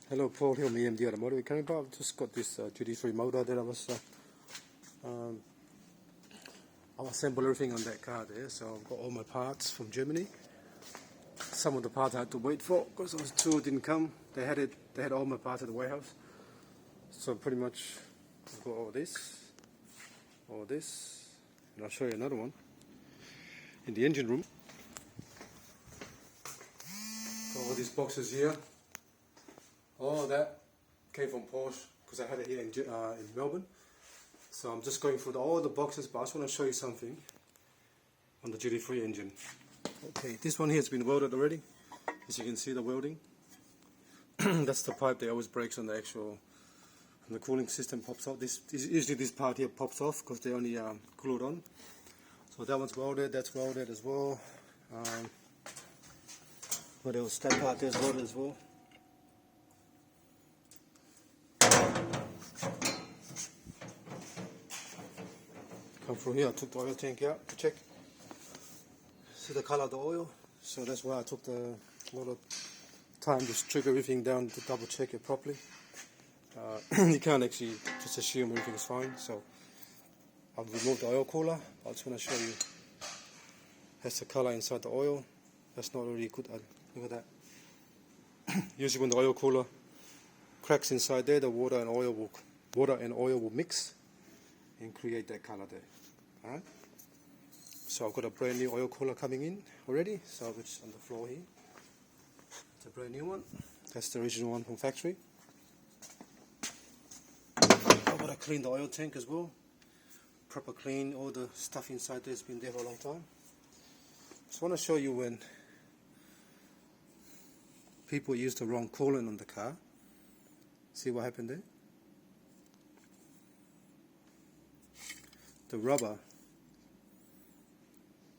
Hello, Paul here, me MD Automotive. Coming back, I've just got this GT3 motor that I'll assemble everything on that car there. So I've got all my parts from Germany. Some of the parts I had to wait for because those two didn't come. They had all my parts at the warehouse. So pretty much I've got all this, and I'll show you another one in the engine room. Got all these boxes here. All that came from Porsche because I had it here in Melbourne. So I'm just going through all the boxes, but I just want to show you something on the GT3 engine. Okay, this one here has been welded already. As you can see, the welding. That's the pipe that always breaks on the actual, when the cooling system pops off. Usually this part here pops off because they only glue it on. So that one's welded, that's welded as well. What else? That part there's welded as well. Come through here, I took the oil tank out to check. See the color of the oil? So that's why I took a lot of time to strip everything down to double check it properly. You can't actually just assume everything's fine. So I've removed the oil cooler. I just want to show you. That's the color inside the oil. That's not really good. Look at that. Usually when the oil cooler cracks inside there, the water and oil will mix and create that color there. Alright? So I've got a brand new oil cooler coming in already, so it's on the floor here. It's a brand new one. That's the original one from factory. I've got to clean the oil tank as well. Proper clean, all the stuff inside there has been there for a long time. Just want to show you when people use the wrong coolant on the car. See what happened there? The rubber,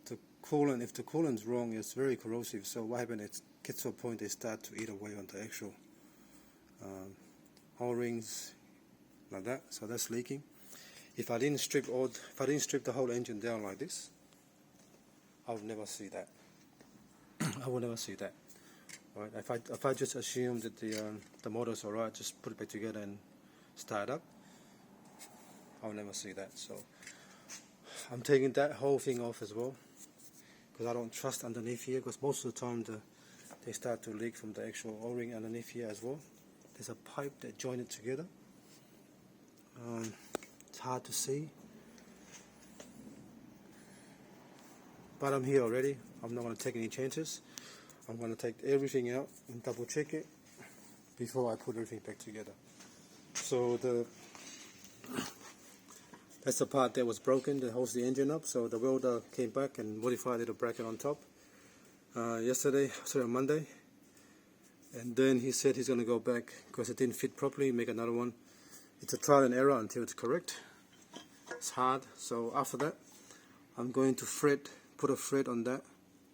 the coolant, if the coolant's wrong, it's very corrosive. So what happened, it gets to a point they start to eat away on the actual O-rings, like that. So that's leaking. If I didn't strip the whole engine down like this, I would never see that. I would never see that. Right? If I just assume that the motor's alright, just put it back together and start up, I will never see that. So I'm taking that whole thing off as well because I don't trust underneath here, because most of the time they start to leak from the actual O-ring underneath here as well. There's a pipe that join it together. It's hard to see, but I'm here already. I'm not going to take any chances. I'm going to take everything out and double check it before I put everything back together. So that's the part that was broken that holds the engine up. So the welder came back and modified a little bracket on top on Monday. And then he said he's going to go back because it didn't fit properly, make another one. It's a trial and error until it's correct. It's hard. So after that, I'm going to put a thread on that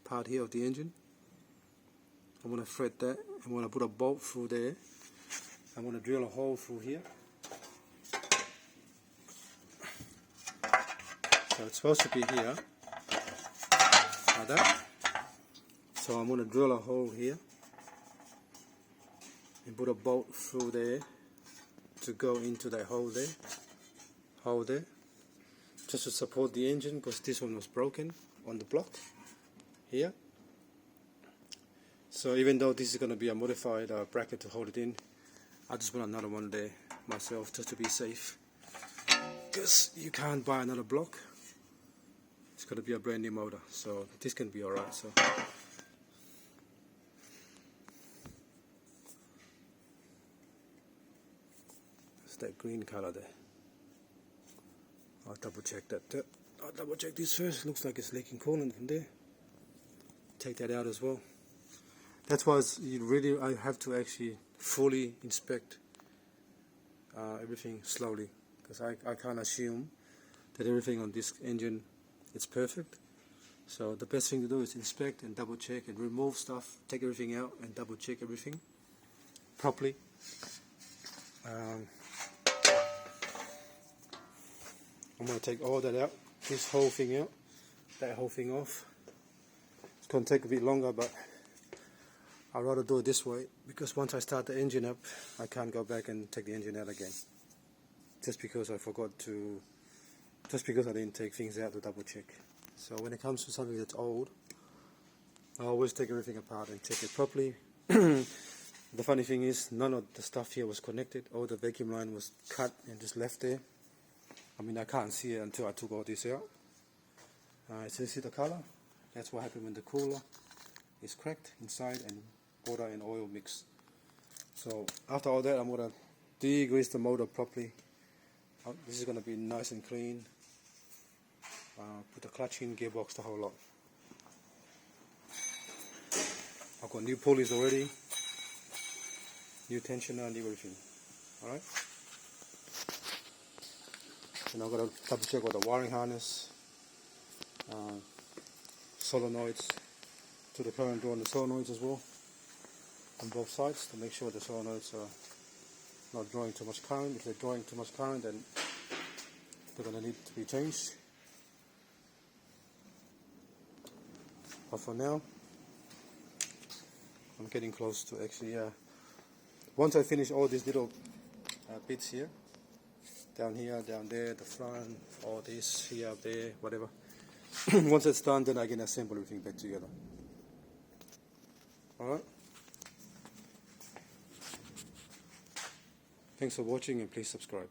part here of the engine. I'm going to thread that. I'm going to put a bolt through there. I'm going to drill a hole through here. So it's supposed to be here, like that. So I'm going to drill a hole here and put a bolt through there to go into that hole there, just to support the engine, because this one was broken on the block here. So even though this is going to be a modified bracket to hold it in, I just want another one there myself just to be safe, because you can't buy another block. It's going to be a brand new motor, so this can be alright. So it's that green color there. I'll double check that. I'll double check this first. Looks like it's leaking coolant from there. Take that out as well. That's why I have to actually fully inspect everything slowly, because I can't assume that everything on this engine it's perfect. So the best thing to do is inspect and double check and remove stuff, take everything out and double check everything properly. I'm going to take all that out, this whole thing out, that whole thing off. It's going to take a bit longer, but I'd rather do it this way, because once I start the engine up, I can't go back and take the engine out again. Just because I didn't take things out to double check. So when it comes to something that's old, I always take everything apart and check it properly. The funny thing is, none of the stuff here was connected. All the vacuum line was cut and just left there. I mean, I can't see it until I took all this out. So you see the color? That's what happened when the cooler is cracked inside and water and oil mix. So after all that, I'm going to degrease the motor properly. This is going to be nice and clean. Put the clutch in, gearbox, the whole lot. I've got new pulleys already, new tensioner, new everything. Alright? And I've got to double check all the wiring harness, solenoids, to the current draw on the solenoids as well, on both sides, to make sure the solenoids are not drawing too much current. If they're drawing too much current, then they're going to need to be changed. But for now, I'm getting close to actually, once I finish all these little bits here, down here, down there, the front, all this, here, there, whatever. Once it's done, then I can assemble everything back together. Alright? Thanks for watching, and please subscribe.